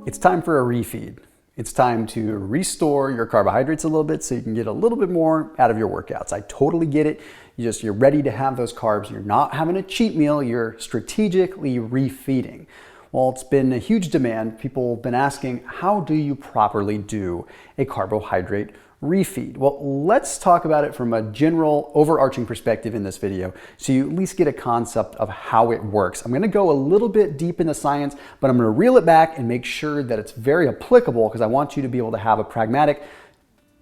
It's time for a refeed. It's time to restore your carbohydrates a little bit so you can get a little bit more out of your workouts. I totally get it. You're ready to have those carbs. You're not having a cheat meal. You're strategically refeeding. Well, it's been a huge demand. People have been asking, how do you properly do a carbohydrate refeed? Well, let's talk about it from a general overarching perspective in this video so you at least get a concept of how it works. I'm going to go a little bit deep into science, but I'm going to reel it back and make sure that it's very applicable because I want you to be able to have a pragmatic,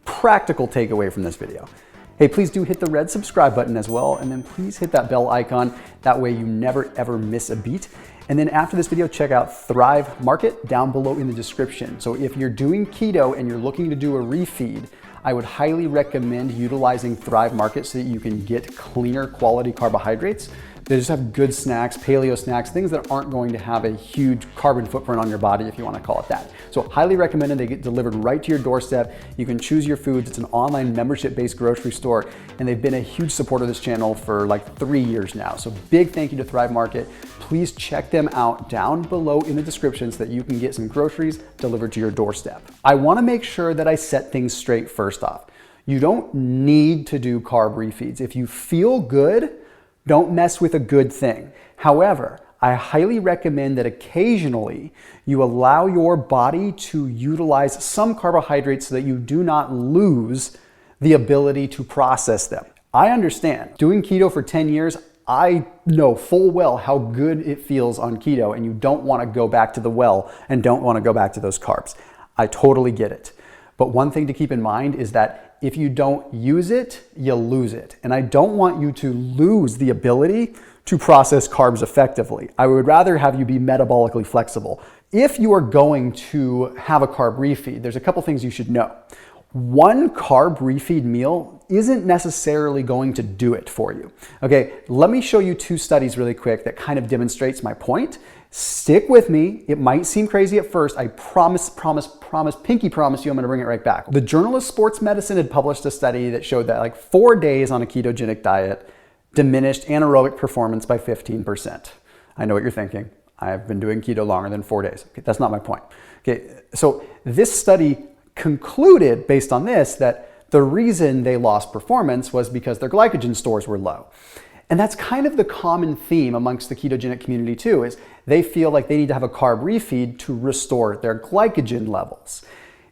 practical takeaway from this video. Hey, please do hit the red subscribe button as well, and then please hit that bell icon. That way you never ever miss a beat. And then after this video, check out Thrive Market down below in the description. So if you're doing keto and you're looking to do a refeed, I would highly recommend utilizing Thrive Market so that you can get cleaner quality carbohydrates. They just have good snacks, paleo snacks, things that aren't going to have a huge carbon footprint on your body, if you want to call it that. So highly recommended. They get delivered right to your doorstep. You can choose your foods. It's an online membership-based grocery store, and they've been a huge supporter of this channel for like 3 years now. So big thank you to Thrive Market. Please check them out down below in the description so that you can get some groceries delivered to your doorstep. I want to make sure that I set things straight first off. You don't need to do carb refeeds. If you feel good, don't mess with a good thing. However, I highly recommend that occasionally you allow your body to utilize some carbohydrates so that you do not lose the ability to process them. I understand. Doing keto for 10 years, I know full well how good it feels on keto, and you don't want to go back to the well and don't want to go back to those carbs. I totally get it. But one thing to keep in mind is that if you don't use it, you lose it. And I don't want you to lose the ability to process carbs effectively. I would rather have you be metabolically flexible. If you are going to have a carb refeed, there's a couple things you should know. One carb refeed meal isn't necessarily going to do it for you. Okay, let me show you 2 studies really quick that kind of demonstrates my point. Stick with me. It might seem crazy at first. I promise, pinky promise you I'm going to bring it right back. The Journal of Sports Medicine had published a study that showed that like 4 days on a ketogenic diet diminished anaerobic performance by 15%. I know what you're thinking. I've been doing keto longer than 4 days. Okay, that's not my point. Okay, so this study concluded based on this that the reason they lost performance was because their glycogen stores were low. And that's kind of the common theme amongst the ketogenic community too, is they feel like they need to have a carb refeed to restore their glycogen levels.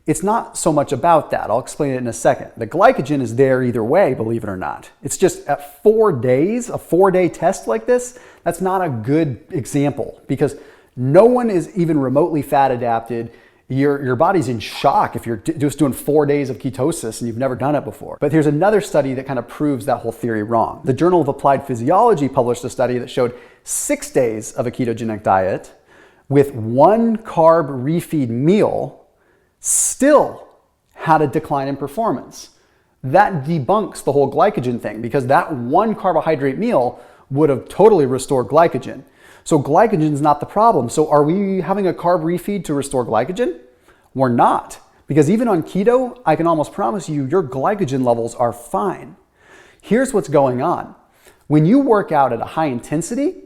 It's not so much about that. I'll explain it in a second. The glycogen is there either way, believe it or not. It's just at 4 days, a 4-day test like this, that's not a good example because no one is even remotely fat adapted. Your body's in shock if you're just doing 4 days of ketosis and you've never done it before. But here's another study that kind of proves that whole theory wrong. The Journal of Applied Physiology published a study that showed 6 days of a ketogenic diet with 1 carb refeed meal still had a decline in performance. That debunks the whole glycogen thing because that 1 carbohydrate meal would have totally restored glycogen. So glycogen is not the problem. So are we having a carb refeed to restore glycogen? We're not. Because even on keto, I can almost promise you your glycogen levels are fine. Here's what's going on. When you work out at a high intensity,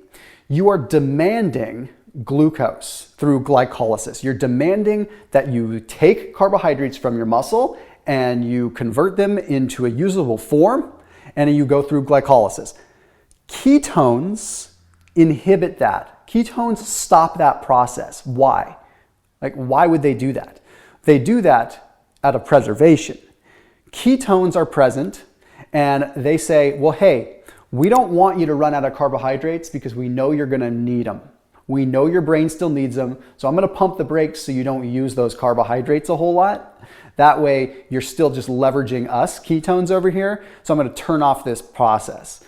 you are demanding glucose through glycolysis. You're demanding that you take carbohydrates from your muscle and you convert them into a usable form and you go through glycolysis. Ketones inhibit that. Ketones stop that process. Why? Like, why would they do that? They do that out of preservation. Ketones are present and they say, well, hey, we don't want you to run out of carbohydrates because we know you're going to need them. We know your brain still needs them. So I'm going to pump the brakes so you don't use those carbohydrates a whole lot. That way you're still just leveraging us ketones over here. So I'm going to turn off this process.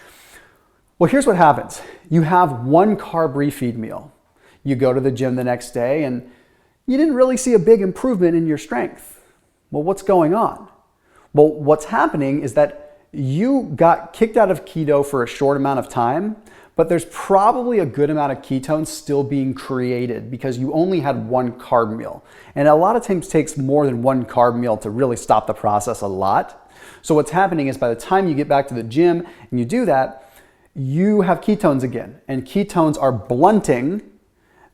Well, here's what happens. You have 1 carb refeed meal. You go to the gym the next day and you didn't really see a big improvement in your strength. Well, what's going on? Well, what's happening is that you got kicked out of keto for a short amount of time, but there's probably a good amount of ketones still being created because you only had 1 carb meal. And a lot of times it takes more than 1 carb meal to really stop the process a lot. So what's happening is by the time you get back to the gym and you do that, you have ketones again, and ketones are blunting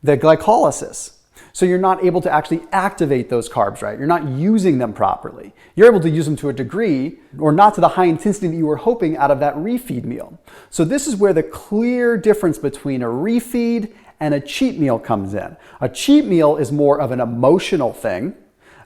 the glycolysis. So you're not able to actually activate those carbs right. You're not using them properly. You're able to use them to a degree, or not to the high intensity that you were hoping out of that refeed meal. So this is where the clear difference between a refeed and a cheat meal comes in. A cheat meal is more of an emotional thing,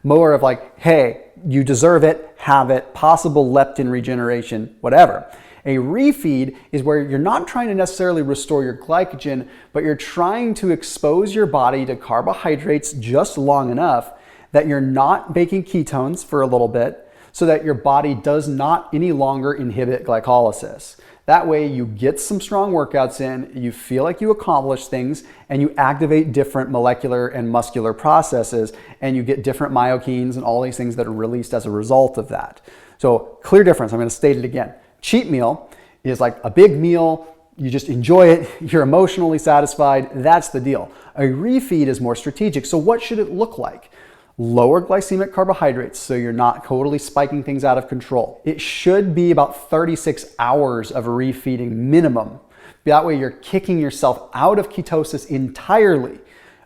more of like, hey, you deserve it, have it, possible leptin regeneration, whatever. A refeed is where you're not trying to necessarily restore your glycogen, but you're trying to expose your body to carbohydrates just long enough that you're not making ketones for a little bit so that your body does not any longer inhibit glycolysis. That way you get some strong workouts in, you feel like you accomplish things, and you activate different molecular and muscular processes, and you get different myokines and all these things that are released as a result of that. So clear difference, I'm going to state it again. Cheat meal is like a big meal, you just enjoy it, you're emotionally satisfied, that's the deal. A refeed is more strategic. So what should it look like? Lower glycemic carbohydrates, so you're not totally spiking things out of control. It should be about 36 hours of refeeding minimum. That way you're kicking yourself out of ketosis entirely.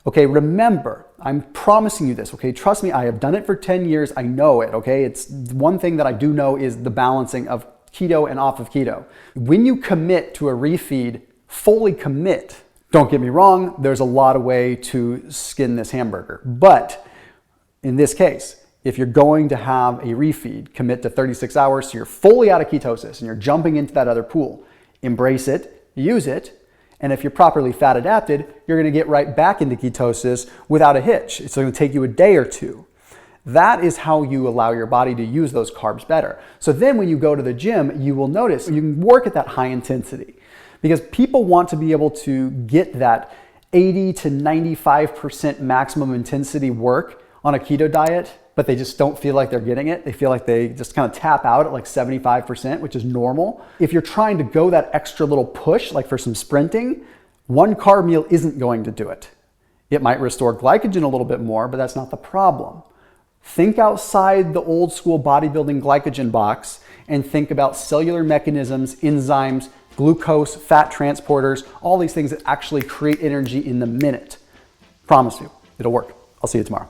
Okay, remember, I'm promising you this, okay? Trust me, I have done it for 10 years, I know it, okay? It's one thing that I do know is the balancing of keto and off of keto. When you commit to a refeed, fully commit. Don't get me wrong, there's a lot of way to skin this hamburger. But in this case, if you're going to have a refeed, commit to 36 hours so you're fully out of ketosis and you're jumping into that other pool. Embrace it, use it, and if you're properly fat adapted, you're gonna get right back into ketosis without a hitch. It's gonna take you a day or two. That is how you allow your body to use those carbs better. So then when you go to the gym, you will notice you can work at that high intensity because people want to be able to get that 80 to 95% maximum intensity work on a keto diet, but they just don't feel like they're getting it. They feel like they just kind of tap out at like 75%, which is normal. If you're trying to go that extra little push, like for some sprinting, one carb meal isn't going to do it. It might restore glycogen a little bit more, but that's not the problem. Think outside the old school bodybuilding glycogen box and think about cellular mechanisms, enzymes, glucose, fat transporters, all these things that actually create energy in the minute. Promise you, it'll work. I'll see you tomorrow.